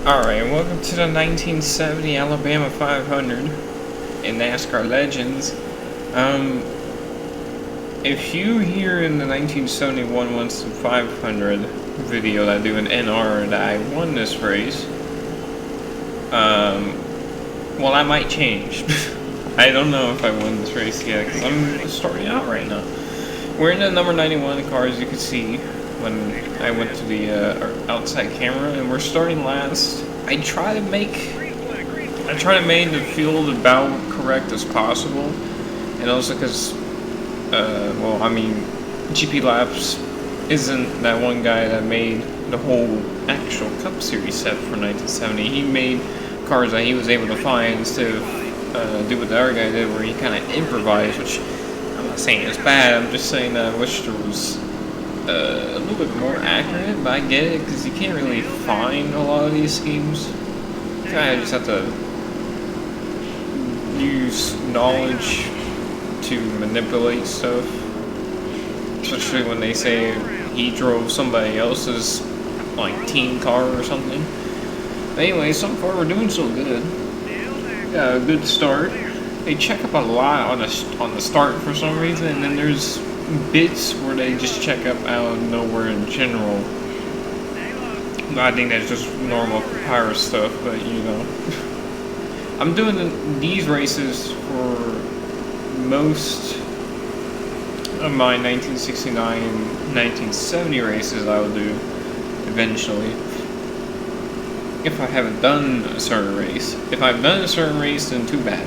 Alright, welcome to the 1970 Alabama 500 in NASCAR Legends. If you hear in the 1971 Once to 500 video that I do an NR that I won this race, well, I might change. I don't know if I won this race yet, because I'm starting out right now. We're in the number 91 car, as you can see, when I went to the outside camera, and we're starting last. I try to make the field about correct as possible, and also because, well, I mean, GP Laps isn't that one guy that made the whole actual Cup Series set for 1970. He made cars that he was able to find instead of do what the other guy did, where he kind of improvised, which I'm not saying it's bad. I'm just saying that I wish there was a little bit more accurate, but I get it, because you can't really find a lot of these schemes. You kind of just have to use knowledge to manipulate stuff, especially when they say he drove somebody else's, like, team car or something. But anyway, so far we're doing so good. Got a good start. They check up a lot on the start for some reason, and then there's bits where they just check up out of nowhere in general. I think that's just normal power stuff, but you know. I'm doing these races for most of my 1969, 1970 races I will do eventually. If I haven't done a certain race. If I've done a certain race, then too bad.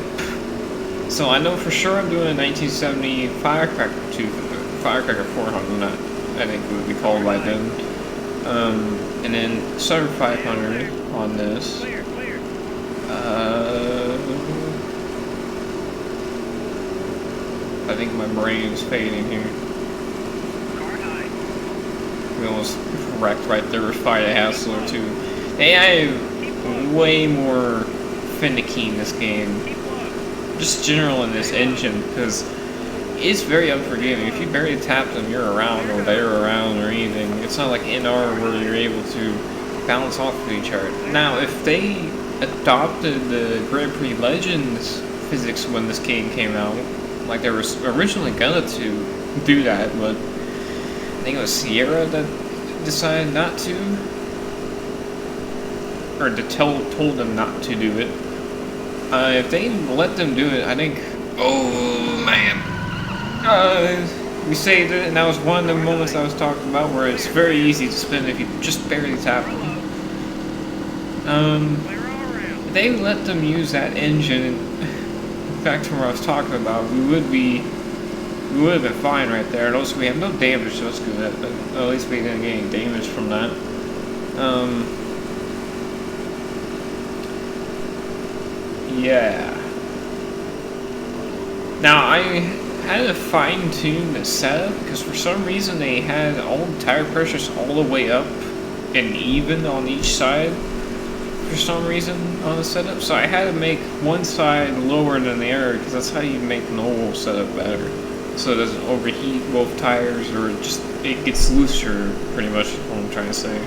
So I know for sure I'm doing a 1970 Firecracker 400, not, I think it would be called by then. And then Sutter 500 on this. I think my brain is fading here. We almost wrecked right there with Fight Hassler too. AI is way more finicky in this game. Just general in this engine, because it's very unforgiving. If you barely tap them, you're around, or they're around, or anything. It's not like NR where you're able to bounce off of each other. Now, if they adopted the Grand Prix Legends physics when this game came out, like they were originally gonna to do that, but I think it was Sierra that decided not to, or told them not to do it. If they let them do it, I think, oh man, we saved it, and that was one of the moments I was talking about where it's very easy to spin if you just barely tap them. If they let them use that engine, back to what I was talking about, we would have been fine right there. And also, we have no damage, so it's good. But at least we didn't get any damage from that. Yeah. Now, I had to fine-tune the setup, because for some reason they had all the tire pressures all the way up and even on each side for some reason on the setup. So I had to make one side lower than the other, because that's how you make the whole setup better. So it doesn't overheat both tires, or it gets looser, pretty much is what I'm trying to say.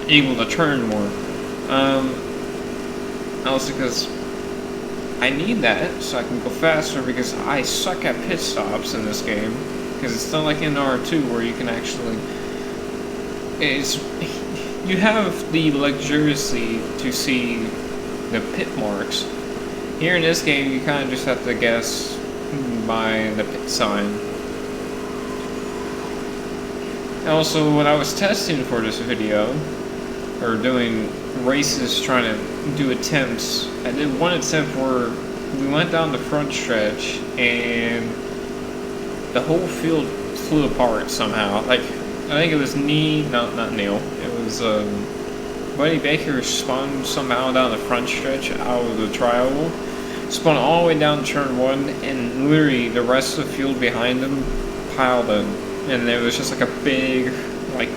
Able to turn more. Also because I need that so I can go faster, because I suck at pit stops in this game. Because it's not like in R2 where you can actually... You have the luxuriously to see the pit marks. Here in this game, you kind of just have to guess by the pit sign. Also, when I was testing for this video, or doing races, trying to do attempts, I did one attempt where we went down the front stretch and the whole field flew apart somehow. Like, I think it was not Neil, it was Buddy Baker spun somehow down the front stretch out of the triangle, spun all the way down to turn 1, and literally the rest of the field behind him piled in, and there was just like a big, like,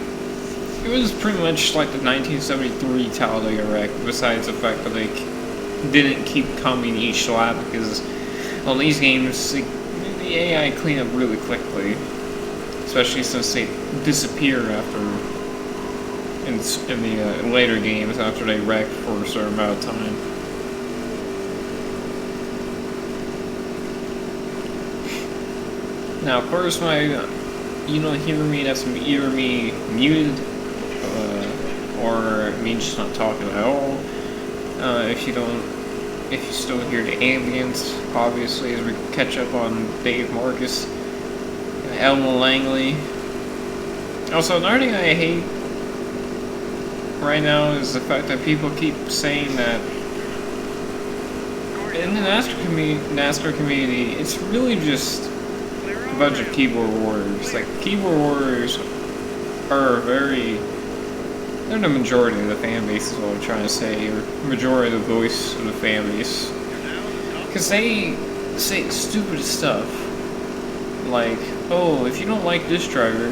it was pretty much like the 1973 Talladega wreck, besides the fact that they didn't keep coming each lap, because on these games, the AI clean up really quickly, especially since they disappear after in the later games after they wrecked for a certain amount of time. Now, of course, my you don't hear me, that's either me muted, or me just not talking at all. If you still hear the ambience, obviously, as we catch up on Dave Marcus, Elmo Langley. Also, another thing I hate right now is the fact that people keep saying that in the NASCAR community, it's really just a bunch of keyboard warriors. Like, keyboard warriors are they're the majority of the fan base is what I'm trying to say, or majority of the voice of the fan base. Because they say stupid stuff. Like, oh, if you don't like this driver,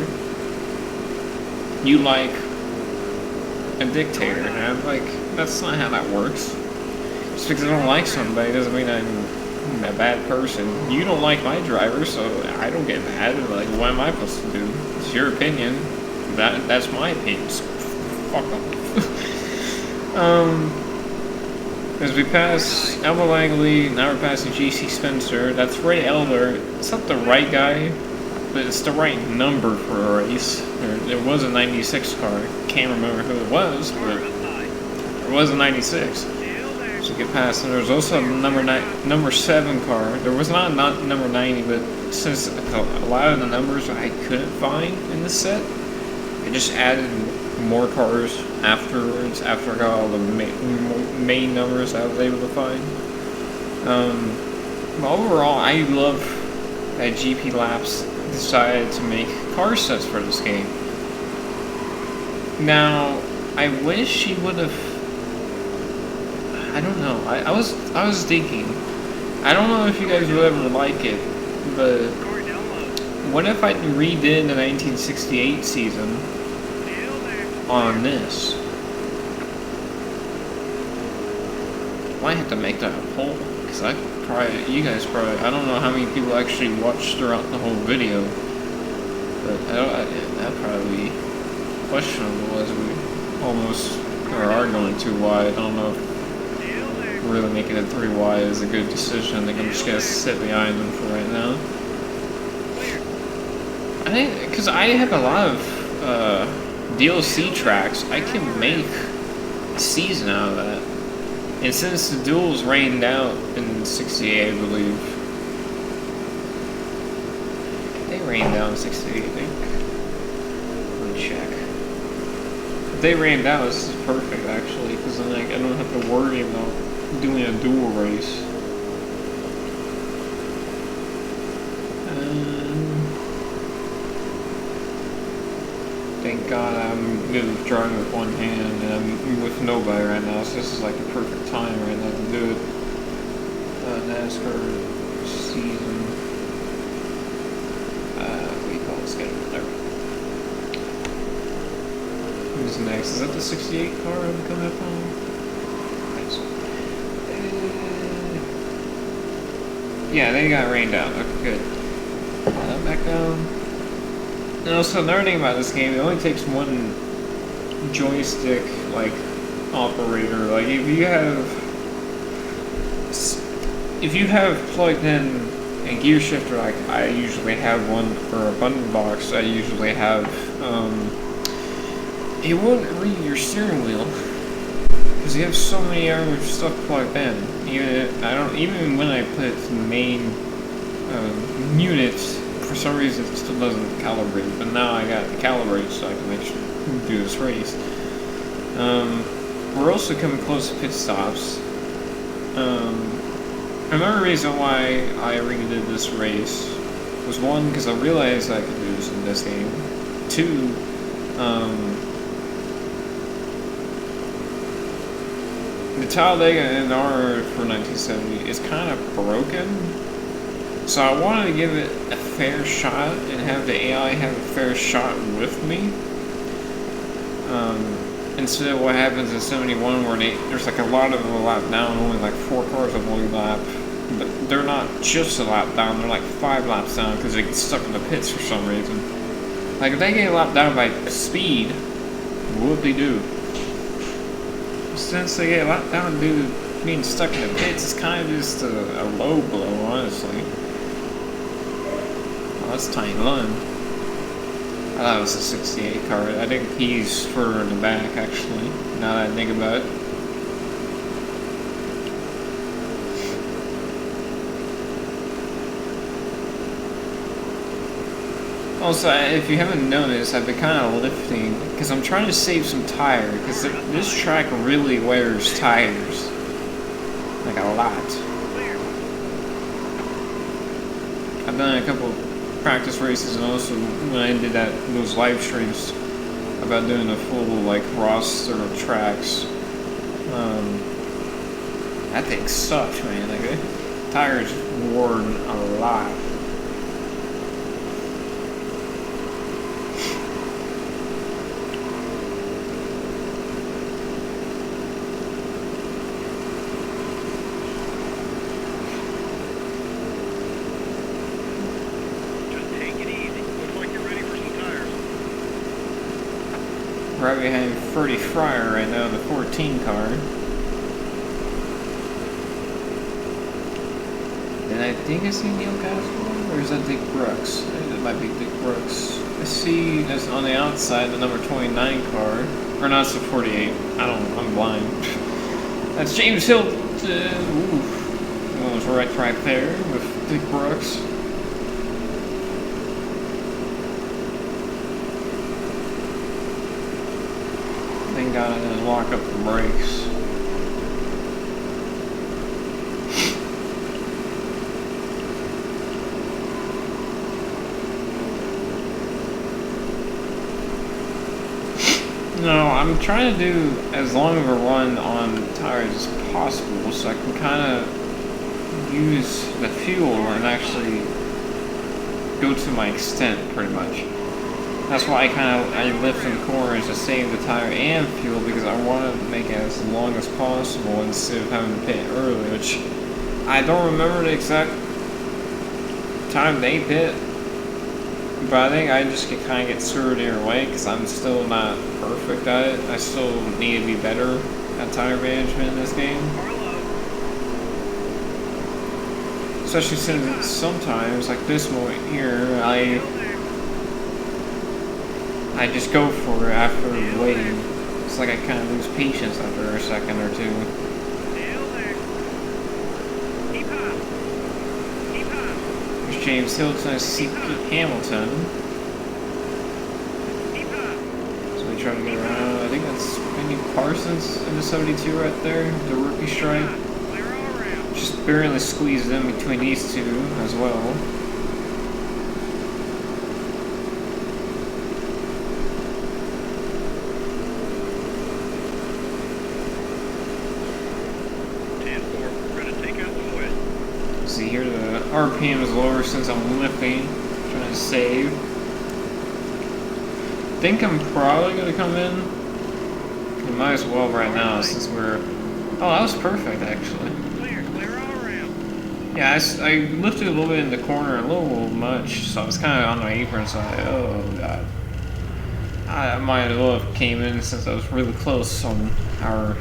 you like a dictator. And I'm like, that's not how that works. Just because I don't like somebody doesn't mean I'm a bad person. You don't like my driver, so I don't get mad. Like, what am I supposed to do? It's your opinion. That's my opinion. So fuck up. As we pass Elmo Langley, now we're passing GC Spencer. That's Ray Elder. It's not the right guy, but it's the right number for a race. There was a 96 car. Can't remember who it was, but there was a 96. So you get past, and there's also a number 7 car. There was not number 90, but since a lot of the numbers I couldn't find in the set, I just added more cars afterwards, after I got all the main numbers I was able to find. But overall, I love that GP Laps decided to make car sets for this game. Now, I wish he would have. I don't know. I was thinking. I don't know if you guys would ever like it, but what if I redid the 1968 season on this? I might have to make that a poll, because you guys probably, I don't know how many people actually watched throughout the whole video, but that'd probably be questionable as we almost are going too wide. I don't know if really making it 3 wide is a good decision. I think I'm just gonna sit behind them for right now. I think, because I have a lot of DLC tracks, I can make a season out of that. And since the duels rained out in 68, I believe. They rained out in 68, I think. Let me check. If they rained out, this is perfect, actually, because then I don't have to worry about doing a duel race. Thank God I'm good with driving with one hand, and I'm with nobody right now, so this is like the perfect time right now to do it. NASCAR season. What do you call it? Schedule there. Who's next? Is that the 68 car I'm coming up on? Nice. Yeah, they got rained out. Okay, good. Back down. And also, another thing about this game, it only takes one joystick, like, operator. Like, if you have plugged in a gear shifter, like I usually have one, or a button box, I usually have, it won't read your steering wheel, because you have so many other stuff plugged in. Even when I put the main units, for some reason it still doesn't calibrate, but now I got it calibrated so I can actually do this race. We're also coming close to pit stops. Another reason why I redid this race was, one, because I realized I could do this in this game. 2, the Talladega NR for 1970 is kind of broken. So I wanted to give it a fair shot and have the AI have a fair shot with me. Instead of what happens in 71 where there's like a lot of them a lap down, only like 4 cars on one lap. But they're not just a lap down, they're like 5 laps down because they get stuck in the pits for some reason. Like if they get a lap down by speed, whoop-de-doo. Since they get locked down due to being stuck in the pits, it's kind of just a low blow, honestly. Oh, that's Tiny Lund. I thought it was a 68 card. I think he's further in the back, actually, now that I think about it. Also, if you haven't noticed, I've been kind of lifting, because I'm trying to save some tire, because this track really wears tires. Like, a lot. I've done a couple practice races, and also when I did those live streams about doing a full, like, roster of tracks. That thing sucked, man. Like, the tires wore a lot. Right behind Freddie Fryer right now, the 14 car. And I think I see Neil Caswell, or is that Dick Brooks? I think that might be Dick Brooks. I see that's on the outside the number 29 car, or not, it's the 48. I'm blind. That's James Hill. That was right there with Dick Brooks. Thank God I didn't lock up the brakes. No, I'm trying to do as long of a run on tires as possible so I can kind of use the fuel and actually go to my extent pretty much. That's why I lift in corners to save the tire and fuel, because I want to make it as long as possible instead of having to pit early, which I don't remember the exact time they pit, but I think I just kind of get screwed either way because I'm still not perfect at it. I still need to be better at tire management in this game. Especially since sometimes, like this moment here, I just go for it after waiting. It's like I kind of lose patience after a second or two. There's James Hilton and C.P. Hamilton. So we try to get around. I think that's maybe Parsons in the 72 right there, the rookie stripe. Just barely squeezed in between these two as well. See here, the RPM is lower since I'm lifting, trying to save. I think I'm probably going to come in. We might as well right now since we're... Oh, that was perfect actually. Clear all around. Yeah, I lifted a little bit in the corner, a little much, so I was kind of on my apron side. Oh god. I might as well have came in since I was really close on our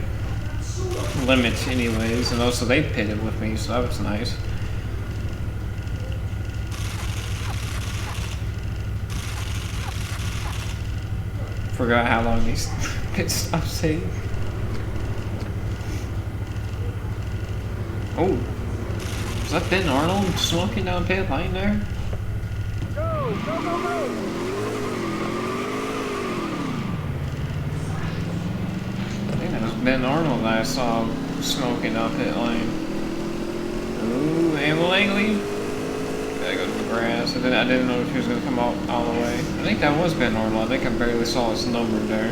limit anyways, and also they pitted with me, so that was nice. Forgot how long these pit stops take. Oh, is that Ben Arnold smoking down pit lane there? Go, go, go, go! I think that was Ben Arnold that I saw smoking down pit lane. Ooh, and Langley. Gotta go to the grass. I didn't know if he was gonna come out all the way. I think that was Ben Arnold. I think I barely saw his number there.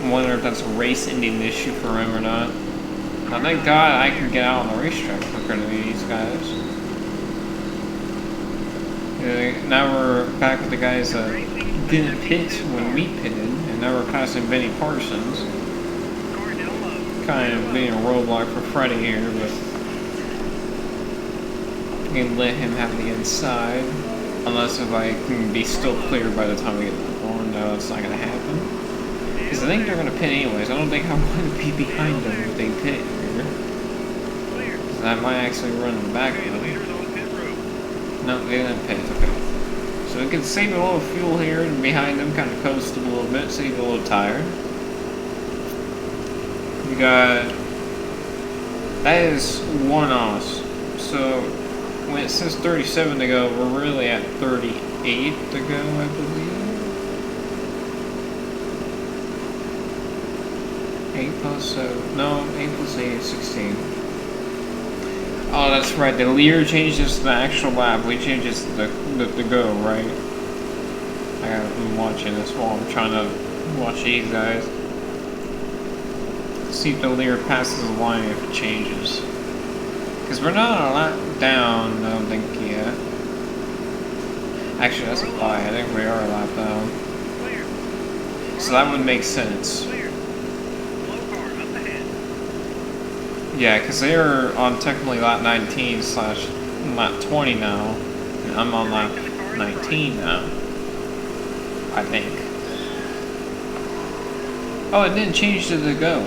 I wonder if that's a race ending issue for him or not. Now, thank God I can get out on the racetrack quicker than these guys. Now we're back with the guys that didn't pit when we pitted, and now we're passing Benny Parsons. Kind of being a roadblock for Freddie here, but we can let him have the inside. Unless if I can be still clear by the time we get to the door. No, that's not gonna happen. Because I think they're gonna pit anyways. I don't think I want to be behind them if they pit here. Because I might actually run in the back of them. No, they didn't pit. Okay. So we can save a little fuel here and behind them, kind of coast a little bit, save a little tire. We got... That is 1 os. So when it says 37 to go, we're really at 38 to go, I believe. 8 plus 7. No, 8 plus 8 is 16. Oh, that's right. The Lear changes the actual lap. We changes the go, right? I'm watching this while I'm trying to watch these guys. See if the Lear passes the line if it changes. Because we're not a lap down, I don't think, yet. Actually, that's a lie. I think we are a lap down. So that would make sense. Yeah, because they're on technically lap 19 / lap 20 now. And I'm on lap 19 now. I think. Oh, it didn't change to the go.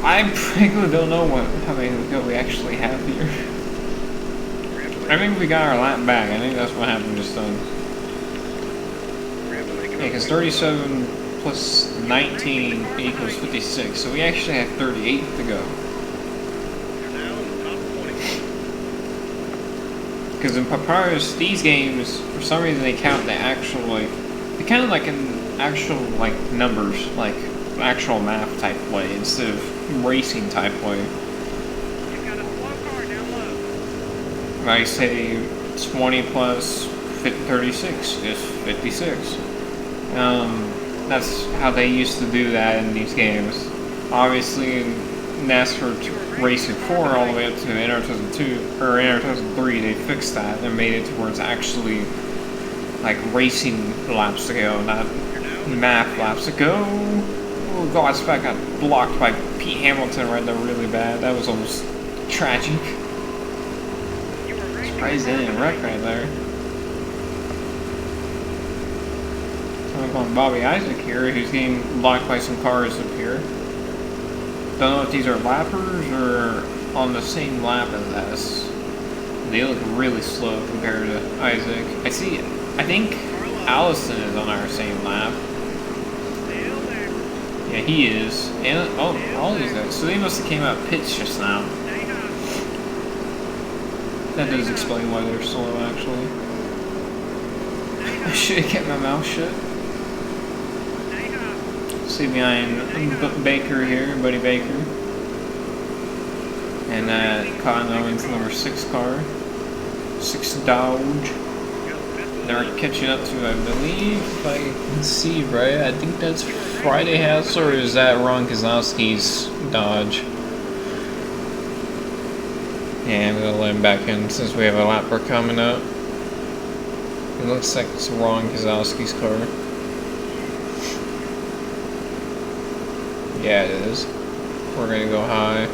I frankly don't know how many go we actually have here. I think we got our lap back. I think that's what happened just then. Yeah, because 37 plus 19 equals 56, so we actually have 38 to go. Because in Papyrus, these games, for some reason they count the actual, like, they count it like in actual, like, numbers, like, actual math type way, instead of racing type way. I say 20 plus 36 is 56. That's how they used to do that in these games. Obviously, in NASCAR Racing 4 all the way up to NR 2002 or NR 2003, they fixed that and made it to where it's actually like racing laps to go, not math laps to go. Oh god, Spec got blocked by Pete Hamilton right there really bad. That was almost tragic. Surprised they didn't wreck right there. I'm going Bobby Isaac here, who's getting blocked by some cars up here. Don't know if these are lappers or on the same lap as us. They look really slow compared to Isaac. I think Allison is on our same lap. Yeah, he is. And, oh, all these guys. So they must have came out pits just now. That does explain why they're slow, actually. I should have kept my mouth shut. See behind Baker here, Buddy Baker. And Cotton Owens, number 6 car. 6 Dodge. They're catching up to, I believe, if I can see right, I think that's Friday Hassler, or is that Ron Kozlowski's Dodge? Yeah, I'm gonna let him back in since we have a lapper coming up. It looks like it's Ron Kozlowski's car. Yeah, it is. We're gonna go high.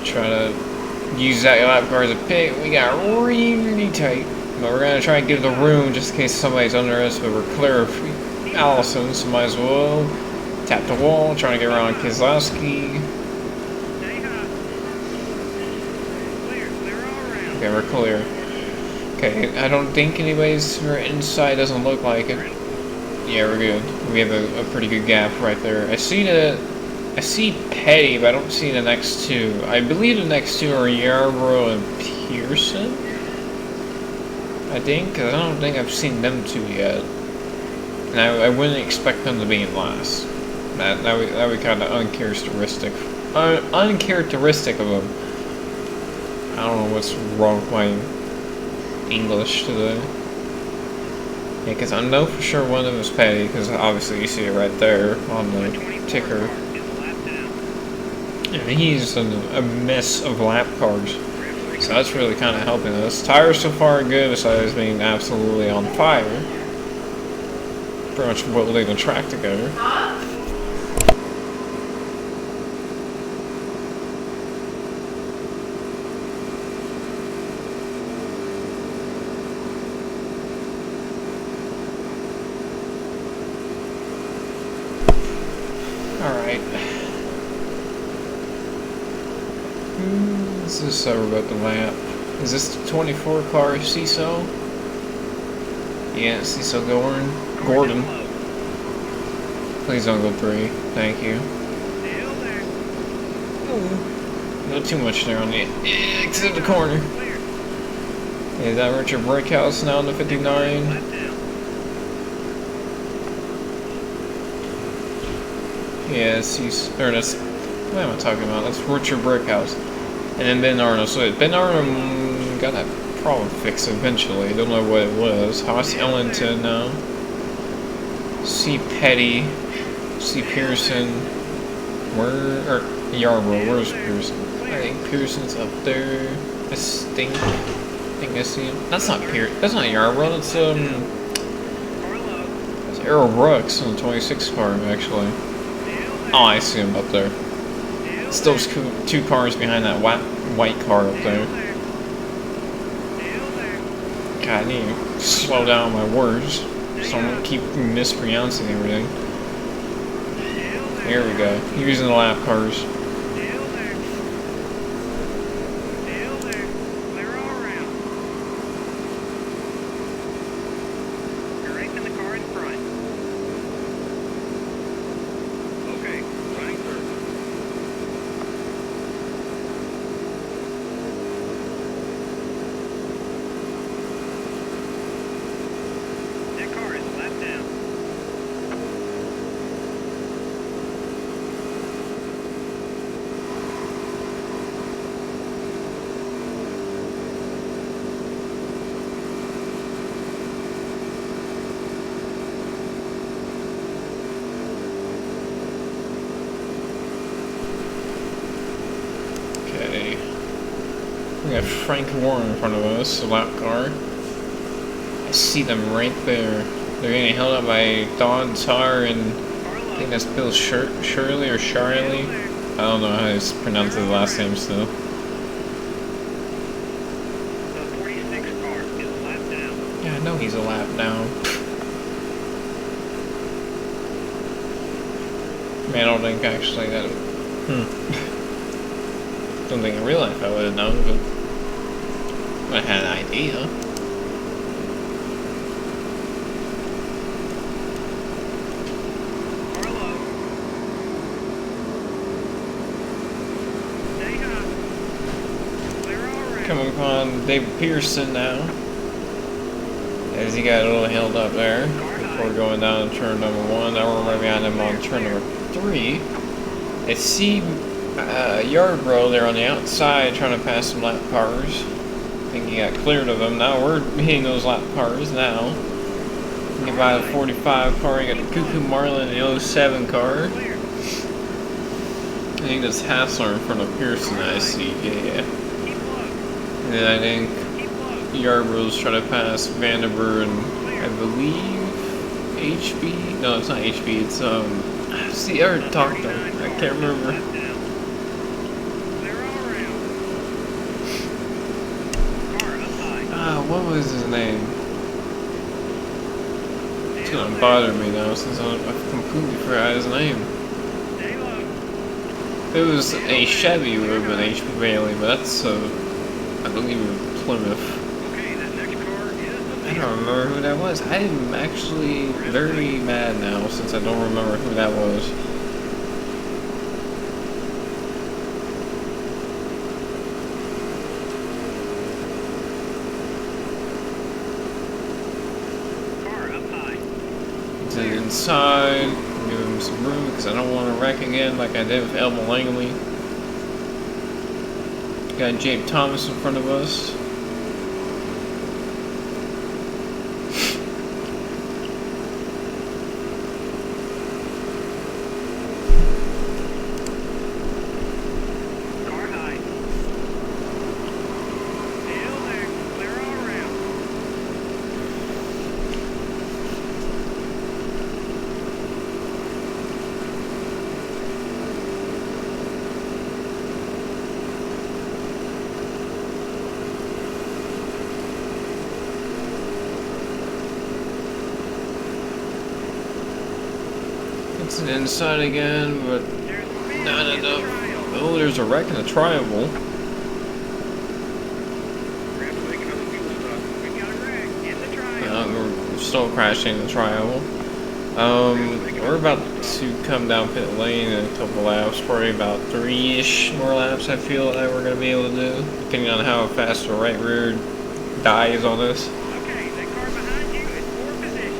Try to use that lap car as a pit. We got really tight. But we're gonna try and give the room just in case somebody's under us, but we're clear of Allison, so might as well tap the wall, trying to get around Kozlowski. Okay, we're clear. Okay, I don't think anybody's inside, doesn't look like it. Yeah, we're good. We have a pretty good gap right there. I see Petty, but I don't see the next two. I believe the next two are Yarborough and Pearson. I think, because I don't think I've seen them two yet. And I wouldn't expect them to be in last. That would be kind of uncharacteristic of them. I don't know what's wrong with my English today. Yeah, because I know for sure one of them is Petty, because obviously you see it right there on the ticker. And he's a mess of lap cars. So that's really kind of helping us. Tires so far are good, besides being absolutely on fire. Pretty much holding the track together. What's this over about the map? Is this the 24 car Cecil? Yeah, Cecil Gordon. Please don't go 3. Thank you. Ooh. Not too much there on the exit the corner. Is that Richard Brickhouse now in the 59? Yeah, that's, what am I talking about? That's Richard Brickhouse. And then Ben Arnold. So Ben Arnold got that problem fixed eventually. Don't know what it was. Hoss Ellington now. C. Petty. C. Pearson. Or Yarborough. Where's Pearson? I think Pearson's up there. I think I see him. That's not That's not Yarborough. That's Errol Brooks on the 26 car actually. Oh, I see him up there. It's those 2 cars behind that white car up there. God, I need to slow down my words so I don't keep mispronouncing everything. Here we go. Using the lap cars. We got Frank Warren in front of us, a lap car. I see them right there. They're getting held up by Don Tar and I think that's Bill Shirley or Charlie. I don't know how to pronounce his last name still. Yeah, I know he's a lap down. Man, I don't think actually that. Don't think in real life I would have known, but I had an idea. Coming upon David Pearson now, as he got a little held up there before going down to turn number 1. Now we're right behind him on turn number 3. It's C. Yarborough there on the outside trying to pass some lap cars. I think he got cleared of them. Now we're hitting those lap cars now. You get by the 45 car, you got the Cuckoo Marlin and the 07 car. I think that's Hassler in front of Pearson I see, yeah. And then I think Yarborough's trying to pass Vanderburg and I believe HB? No, it's not HB, it's see, I already talked to him. I can't remember. What was his name? It's gonna bother me now since I completely forgot his name. If it was a Chevy, it would have been H.B. Bailey, but that's, I believe, Plymouth. I don't remember who that was. I am actually very mad now since I don't remember who that was. Inside, give him some room because I don't want to wreck again like I did with Elmo Langley. Got Jabe Thomas in front of us. It's inside again, but not enough. Oh, there's a wreck in the triangle. still crashing the trial. We're about to come down pit lane in a couple laps, probably about 3-ish more laps I feel that we're going to be able to do, depending on how fast the right rear dies on us. Okay, that car behind you is poor position.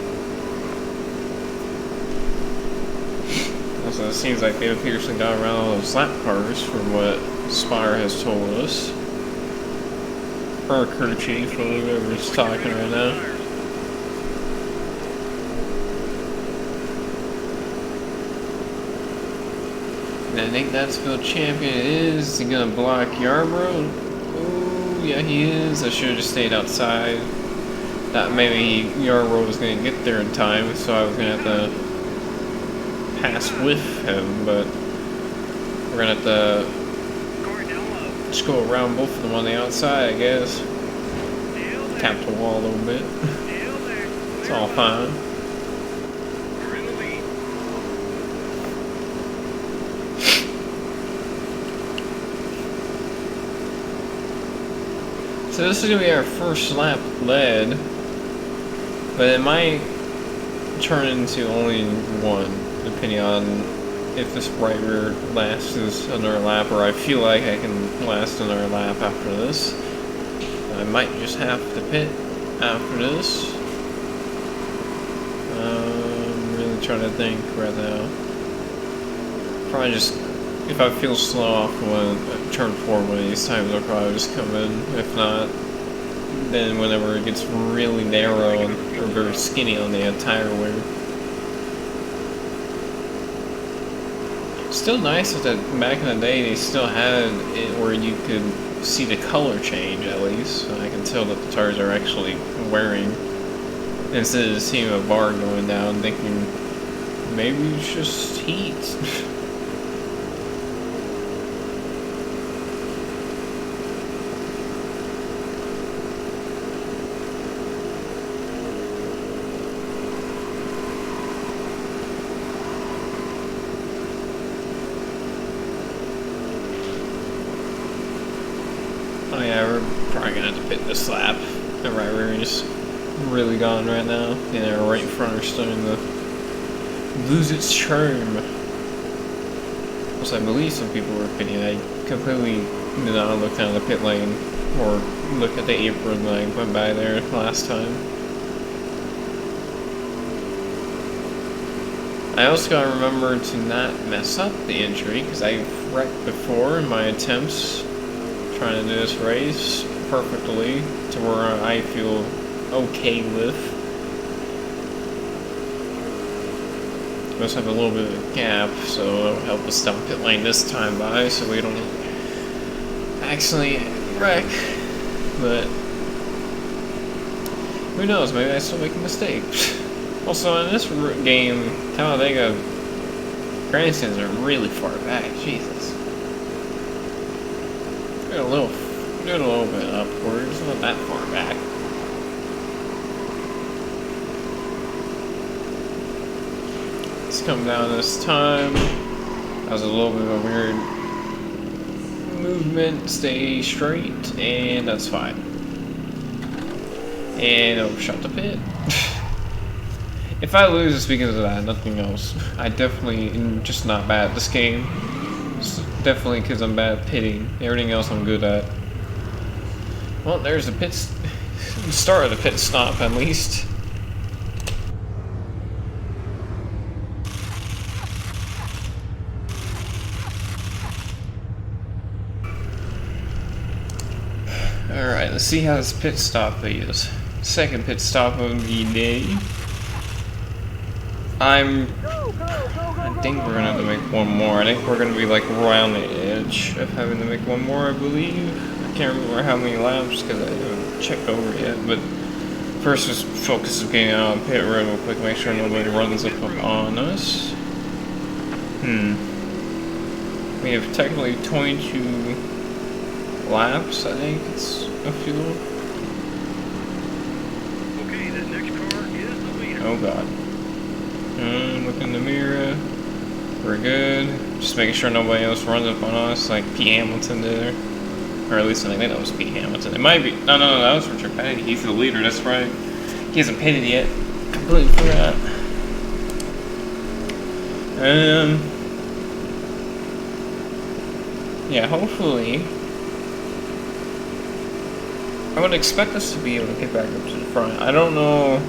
Also, it seems like they apparently got around all those lap cars from what Spire has told us. Or crew chief, or whoever's talking right now. I think that's field champion is. He gonna block Yarbrough? Oh, yeah, he is. I should have just stayed outside. Thought maybe Yarbrough was gonna get there in time, so I was gonna have to pass with him, but we're gonna have to just go around both of them on the outside, I guess. Tap the wall a little bit. It's all fine. So this is going to be our first lap led, but it might turn into only one, depending on if this right rear lasts another lap, or I feel like I can last another lap after this. I might just have to pit after this. I'm really trying to think right now. Probably just, if I feel slow off turn 4 one of these times, I'll probably just come in. If not, then whenever it gets really narrow or very skinny on the tire wear. Still nice that back in the day they still had it where you could see the color change at least. So I can tell that the tires are actually wearing. Instead of seeing a bar going down, thinking maybe it's just heat. Oh yeah, we're probably gonna have to pit this lap. The right rear is really gone right now. And our right front are starting to lose its charm. Also, I believe some people were pitting. I completely did not look down the pit lane or look at the apron when I went by there last time. I also gotta remember to not mess up the entry, because I've wrecked before in my attempts trying to do this race perfectly to where I feel okay with. We also have a little bit of a gap, so it'll help us down pit lane this time by, so we don't accidentally wreck. But who knows? Maybe I still make a mistake. Also, in this game, Talladega grandstands are really far back. Jesus. Do it a little bit upwards, not that far back. Let's come down this time. That was a little bit of a weird movement. Stay straight, and that's fine. And overshot the pit. If I lose, it's because of that, nothing else. I definitely am just not bad at this game. It's definitely because I'm bad at pitting. Everything else I'm good at. Well, there's the start of the pit stop, at least. Alright, let's see how this pit stop is. Second pit stop of the day. I think we're gonna have to make one more. I think we're gonna be like right on the edge of having to make one more, I believe. I can't remember how many laps because I haven't checked over yet, but first just focus on getting out on pit road real quick, make sure nobody runs up on us. We have technically 22 laps, I think it's a fuel. Okay, that next car is the leader. Oh god. Look in the mirror. We're good. Just making sure nobody else runs up on us like P. Hamilton did. Or at least I think that was P. Hamilton. It might be. No, that was Richard Petty. He's the leader, that's right. He hasn't pitted yet. Completely forgot. Yeah, hopefully. I would expect us to be able to get back up to the front. I don't know.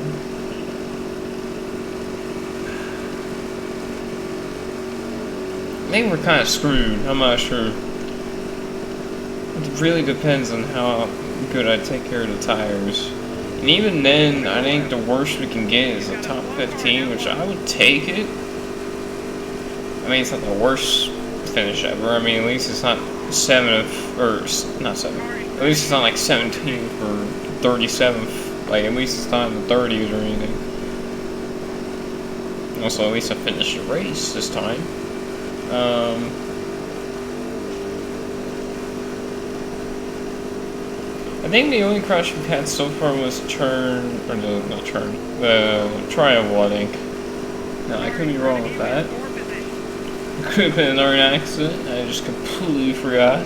I think we're kind of screwed. I'm not sure. It really depends on how good I take care of the tires. And even then, I think the worst we can get is a top 15, which I would take it. I mean, it's not the worst finish ever. I mean, at least it's not 7th, or not 7th. At least it's not like 17th or 37th. Like, at least it's not in the 30s or anything. Also, at least I finished the race this time. I think the only crash we've had so far was the Trial, I think. No, I could be wrong with that. It could have been another accident, I just completely forgot.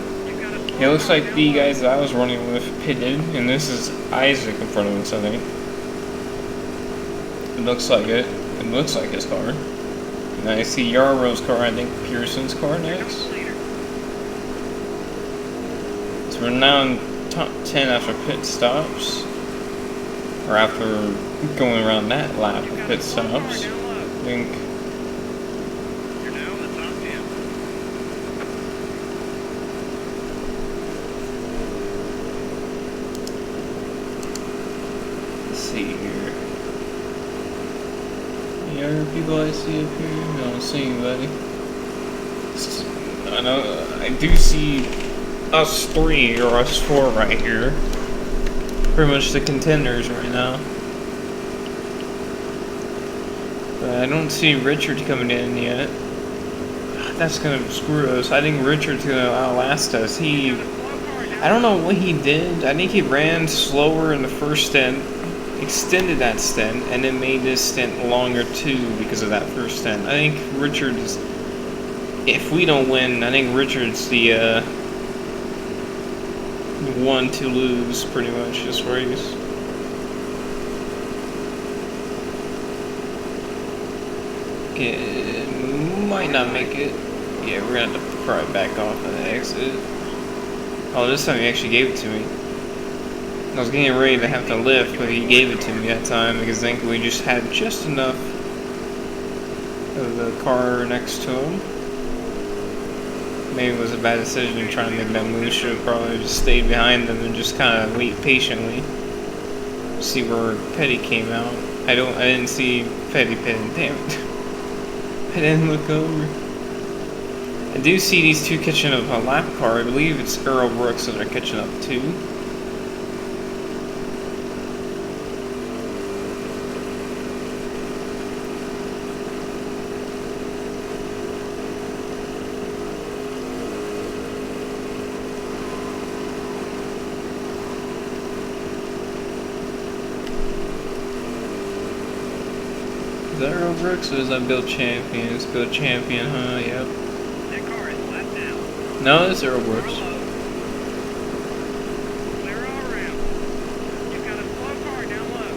It looks like the guys that I was running with pitted, and this is Isaac in front of us, I think. It looks like it. It looks like his car. And I see Yarrow's car, I think Pearson's car next. So we're now in top 10 after pit stops. Or after going around that lap of pit stops. I think. You're now in the top 10. Let's see here. Any other people I see up here? No, I don't see anybody. I know, I do see us 3 or us 4 right here. Pretty much the contenders right now. But I don't see Richard coming in yet. That's gonna screw us. I think Richard's gonna outlast us. I don't know what he did. I think he ran slower in the first stint, extended that stint, and then made this stint longer too because of that first stint. I think Richard's, if we don't win, I think Richard's the one to lose pretty much this race. Okay, might not make it. Yeah, we're gonna have to probably back off on the exit. Oh, this time he actually gave it to me. I was getting ready to have to lift, but he gave it to me that time because I think we just had just enough of the car next to him. Maybe it was a bad decision trying to make that move. Should have probably just stayed behind them and just kind of wait patiently. See where Petty came out. I didn't see Petty pin. Damn it. I didn't look over. I do see these two catching up a lap car. I believe it's Earl Brooks that are catching up too. Is that Earl Brooks or is that Bill Champion? It's Bill Champion, huh? Yep. That car is left now. No, it's Earl Brooks. Clear all around. You've got a slow car down low.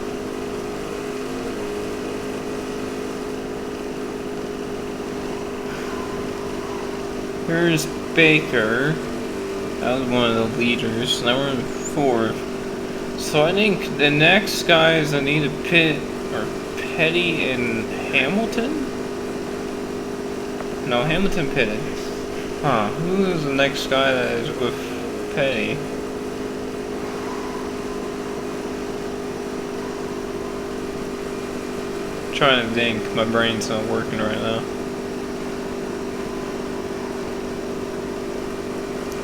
Here's Baker. That was one of the leaders. Now we're in 4th. So I think the next guys I need to pit are Petty and Hamilton? No, Hamilton pitted. Huh, who is the next guy that is with Petty? Trying to think, my brain's not working right now.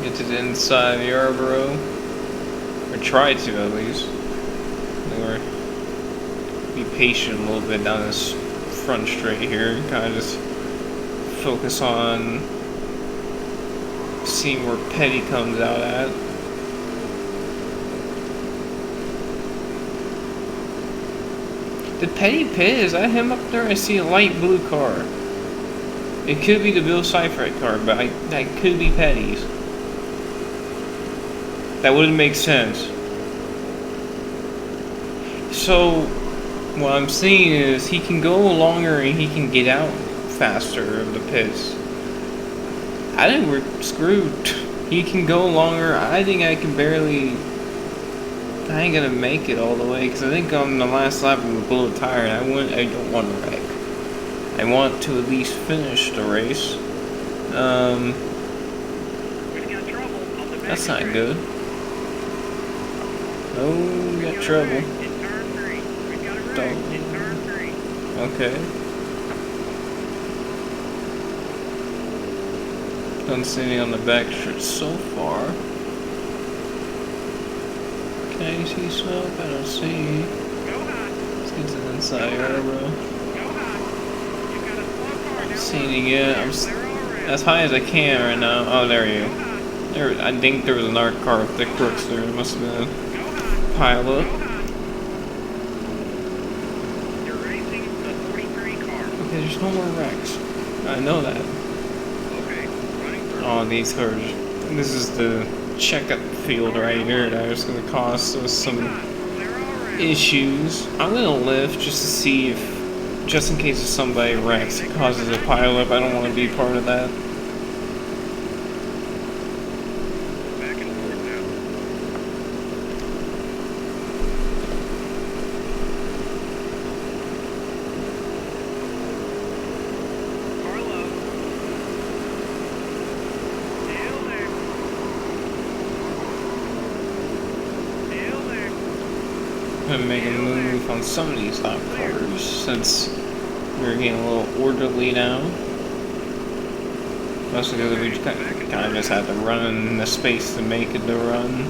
Get to the inside of Yarborough. Or try to at least. Or be patient a little bit down this front straight here. Kind of just focus on seeing where Petty comes out at. Did Petty pit? Is that him up there? I see a light blue car. It could be the Bill Seifert car, but that could be Petty's. That wouldn't make sense. So, What I'm seeing is he can go longer and he can get out faster of the pits. I think we're screwed. He can go longer. I think I can barely. I ain't gonna make it all the way because I think on the last lap we blew a tire and I don't want to wreck. I want to at least finish the race. We've got trouble on the That's back not stretch. good. Oh, we got trouble. In turn 3. We've got a wreck Don't. in turn 3. Okay. Don't see any on the back stretch so far. Can I see smoke? I don't see. Go high. Let's get to the inside area, bro. Go high. You've got a slow car. I don't Down see low. any yet. I'm Clear all around. as high as I can right now. Oh, there you Go go. high. There, I think there was another car with the crooks there. It must have been a Go high. pile Go up. high. You're racing the 43 car. Okay, there's no more wrecks. I know that. Okay. Running through. Oh, these cars. This is the checkup field right here that was going to cause us some Clear all around. issues. I'm going to lift just to see if, just in case if somebody wrecks, it causes a pileup. I don't want to be part of that. Back and forth now. Carlo. Still there. Still there. I'm going to make a move on some of these top cars since we're getting a little orderly now. Mostly because we kind of just had to run in the space to make it to run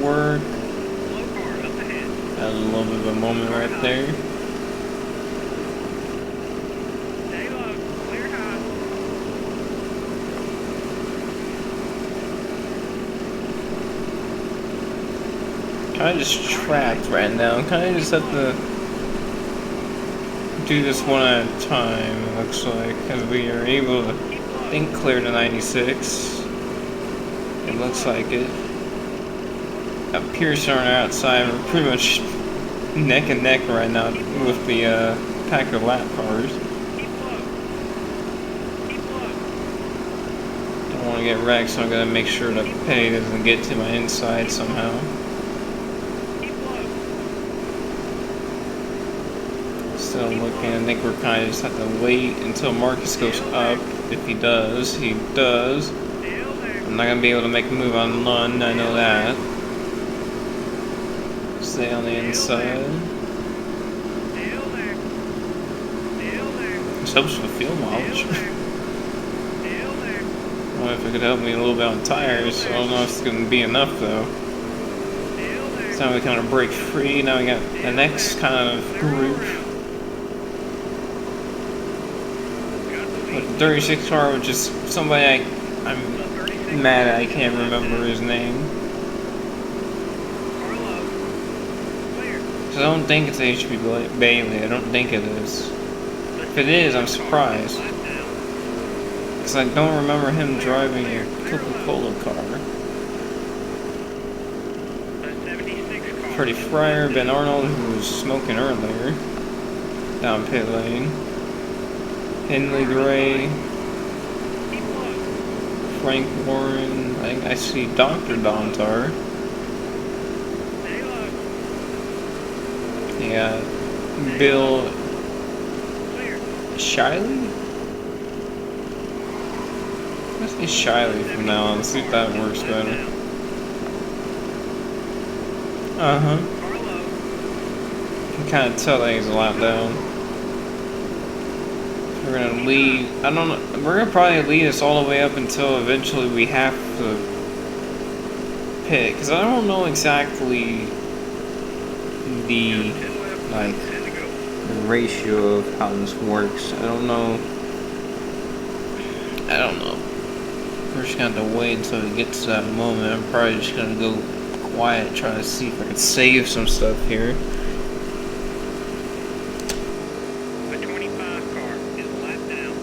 work. Slow car up ahead. That was a little bit of a moment right there. Stay low. Clear high. Kind of just trapped right now. Kind of just have to do this one at a time, it looks like. Because we are able to, Keep low. I think, clear the 96. It looks like it. Got Pearson on our outside. We're pretty much neck and neck right now with the Packer lap cars. Keep low. Keep low. Don't want to get wrecked, so I'm going to make sure that Petty doesn't get to my inside somehow. Keep low. Still looking. I think we're kind of just have to wait until Marcus goes up. If he does, he does. Still there. I'm not going to be able to make a move on Lund, I know that. Stay on the inside. Still there. Still there. This helps with fuel mileage. Still there. Still there. I don't know if it could help me a little bit on tires. I don't know if it's going to be enough though. Still there. It's time we kind of break free. Now we got the next kind of group. With the 36 car, which is somebody I'm mad at. I can't remember his name. Carlo. Clear. So I don't think it's HB Bailey. I don't think it is. If it is, I'm surprised. Lap down. Because I don't remember him driving a Coca-Cola car. The 76 car. Freddie Fryer, Ben Arnold, who was smoking earlier, down pit lane. Henley Gray, Keep low. Frank Warren, I think I see Dr. Dontar. Stay low. Yeah, Bill Clear. Shiley? Let's say Shiley from now on, see if that works Lap better. down. Uh-huh. Carlo. You can kind of tell that he's a lap down. We're gonna lead. I don't know. We're gonna probably lead us all the way up until eventually we have to pit. Because I don't know exactly the 10 left. like 10 to go. the ratio of how this works. I don't know. We're just gonna have to wait until we get to that moment. I'm probably just gonna go quiet, try to see if I can save some stuff here. The 25 car is lap down.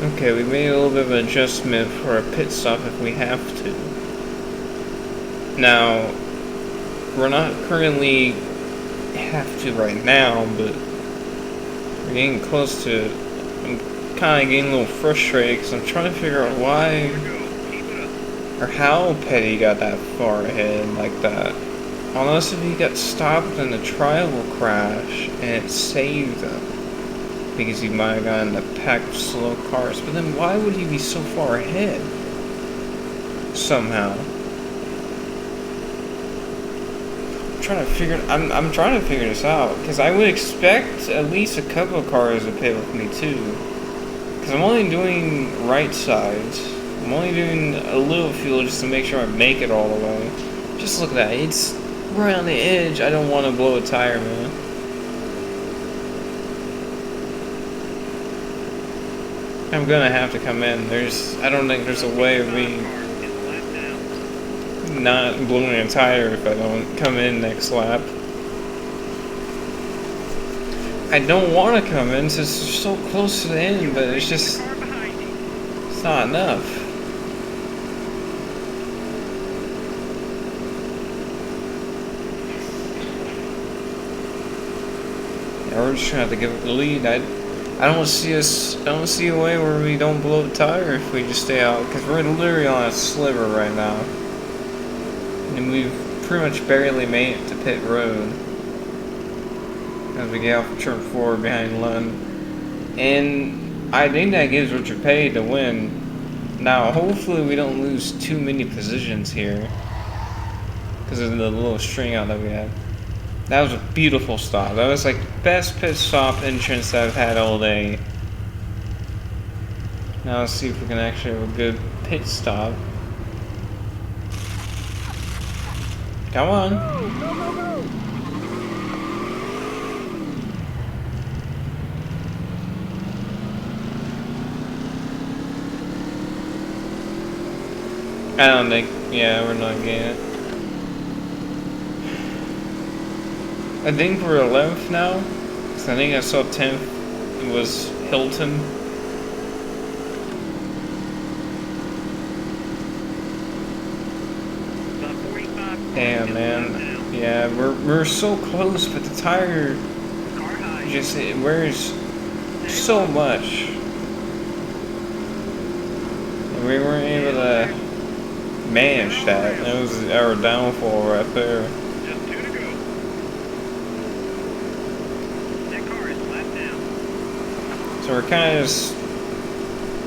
Okay, we made a little bit of an adjustment for a pit stop if we have to. Now, we're not currently have to right now, but we're getting close to it. I'm kind of getting a little frustrated because I'm trying to figure out why or how Petty got that far ahead like that. Unless if he got stopped in a tribal crash and it saved him. Because he might have gotten a pack of slow cars. But then why would he be so far ahead? Somehow. I'm trying to figure this out. Because I would expect at least a couple of cars to pit with me too. Because I'm only doing right sides. I'm only doing a little fuel just to make sure I make it all the way. Just look at that. It's right on the edge. I don't want to blow a tire, man. I'm gonna have to come in. I don't think there's a way of me not blowing a tire if I don't come in next lap. I don't want to come in since it's so close to the end, but it's just, it's not enough. Yeah, we're just trying to give up the lead. I don't see a way where we don't blow the tire if we just stay out, because we're literally on a sliver right now. And we've pretty much barely made it to pit road. As we get off of turn 4 behind Lund. And I think that gives Richard Petty the win. Now, hopefully we don't lose too many positions here. Because of the little string out that we had. That was a beautiful stop. That was like the best pit stop entrance that I've had all day. Now let's see if we can actually have a good pit stop. Come on. I don't think, yeah, we're not getting it. I think we're 11th now, because I think I saw 10th was Hilton. Damn, man. Yeah, we're so close, but the tire just, it wears so much. And we weren't able to manage that. That was our downfall right there. So we're kind of just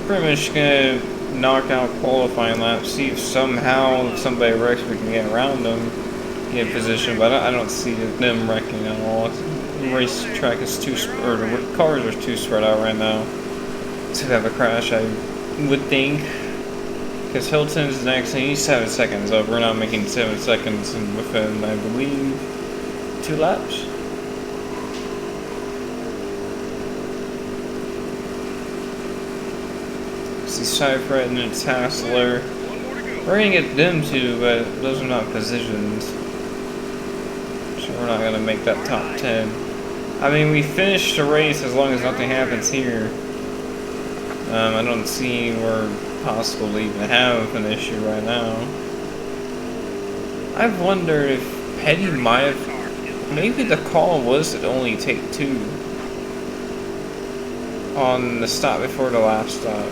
pretty much gonna knock out qualifying laps, see if somehow somebody wrecks, we can get around them, get in position. But I don't see them wrecking at all. The racetrack is too, or the cars are too spread out right now to have a crash, I would think. Because Hilton's next, and he's 7 seconds up. We're not making 7 seconds within, I believe, 2 laps. See Cypher and then Tassler. We're gonna get them too, but those are not positions. So we're not gonna make that top 10. I mean, we finished the race as long as nothing happens here. I don't see where possible to even have an issue right now. I've wondered if Petty might have, maybe the call was to only take 2 on the stop before the last stop.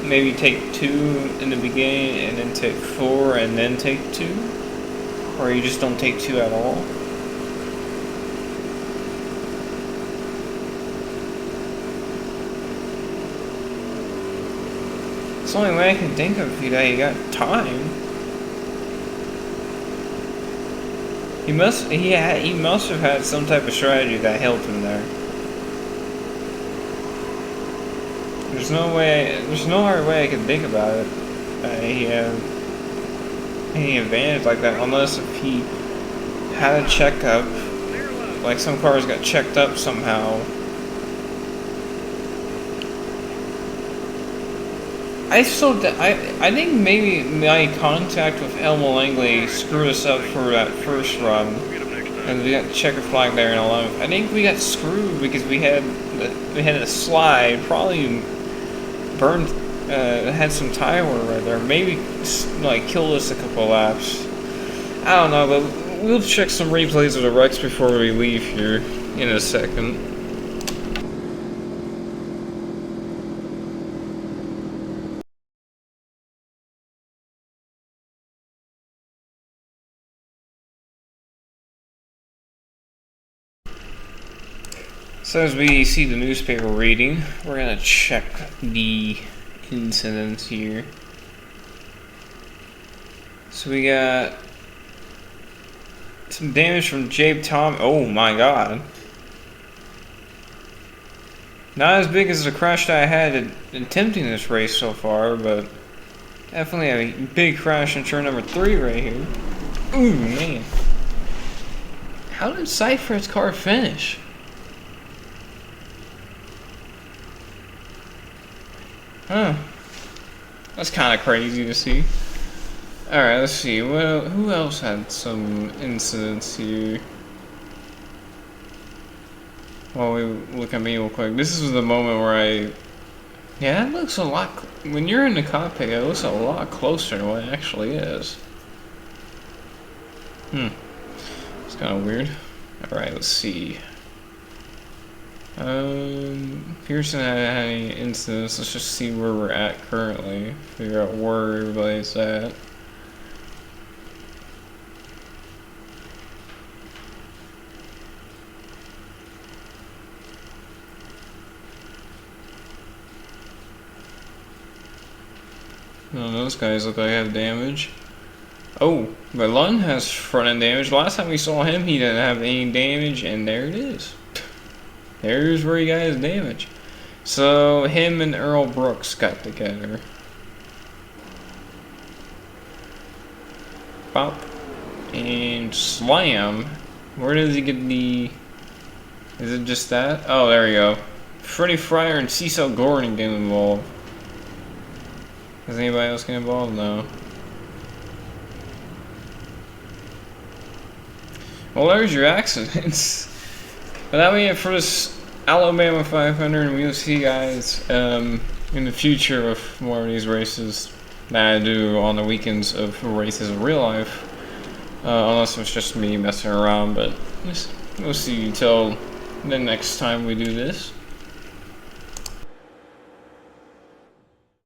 Maybe take 2 in the beginning and then take 4 and then take 2? Or you just don't take 2 at all? It's the only way I can think of that he got time. He must have had some type of strategy that helped him there. There's no other way I can think about it. He had any advantage like that, unless if he had a checkup, like some cars got checked up somehow. I think maybe my contact with Elmo Langley screwed us up for that first run. And we got the checker flag there in 11th. I think we got screwed because we had a slide, probably burned, had some tire wear right there. Maybe like killed us a couple laps. I don't know, but we'll check some replays of the wrecks before we leave here in a second. So as we see the newspaper reading, we're gonna check the incidents here. So we got some damage from Jabe Tom. Oh my god. Not as big as the crash that I had attempting this race so far, but definitely a big crash in turn number 3 right here. Ooh, man. How did Cypher's car finish? Huh. That's kind of crazy to see. Alright, let's see. Well, who else had some incidents here? Well, we look at me real quick. This is the moment where I... Yeah, that looks a lot... When you're in the cockpit, it looks a lot closer to what it actually is. It's kind of weird. Alright, let's see. Pearson had any incidents. Let's just see where we're at currently. Figure out where everybody's at. None of those guys look like they have damage. Oh, but Lund has front end damage. Last time we saw him, he didn't have any damage, and there it is. There's where he got his damage. So him and Earl Brooks got together. Bop. And Slam. Where does he get the... Is it just that? Oh, there we go. Freddie Fryer and Cecil Gordon get involved. Does anybody else get involved? No. Well, there's your accidents. But that will be it for this Alabama 500, and we'll see you guys in the future with more of these races that I do on the weekends of races in real life. Unless it's just me messing around, but we'll see you till the next time we do this.